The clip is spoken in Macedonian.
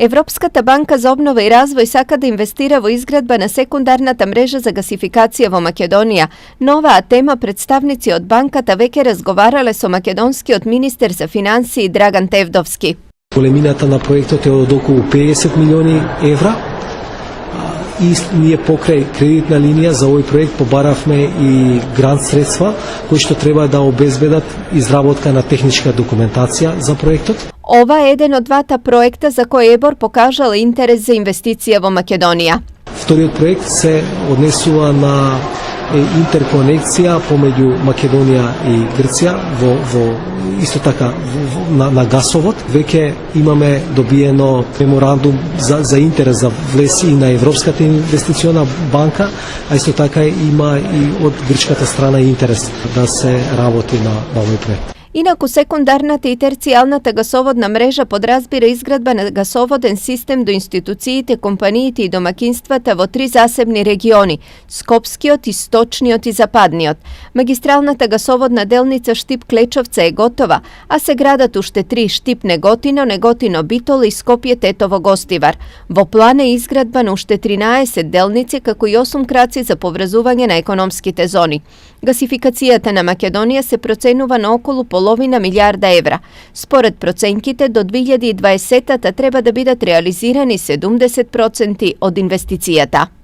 Европската банка за обнова и развој сака да инвестира во изградба на секундарната мрежа за гасификација во Македонија. На оваа тема представници од банката веќе разговарале со македонскиот министер за финансии Драган Тевдовски. Големината на проектот е од околу 50 милиони евра. И ние покрај кредитна линија за овој проект побаравме и грант средства кои што треба да обезбедат изработка на техничка документација за проектот. Ова е еден од двата проекта за кој ЕБОР покажал интерес за инвестиција во Македонија. Вториот проект се однесува на интерконекција помеѓу Македонија и Грција во исто така на гасовод. Веќе имаме добиено меморандум за интерес за влез и на Европската инвестициона банка, а исто така има и од грчката страна интерес да се работи на овој проект. Инаку секундарната и терцијалната гасоводна мрежа подразбира изградба на гасоводен систем до институциите, компаниите и домакинствата во 3 засебни региони – Скопскиот, Источниот и Западниот. Магистралната гасоводна делница Штип-Клечовца е готова, а се градат уште 3 Штип-Неготино, Неготино-Битола и Скопје-Тетово-Гостивар. Во план е изградба на уште 13 делници, како и 8 краци за поврзување на економските зони. Гасификацијата на Македонија се проценува на околу половина милијарда евра. Според проценките, до 2020-та треба да бидат реализирани 70% од инвестицијата.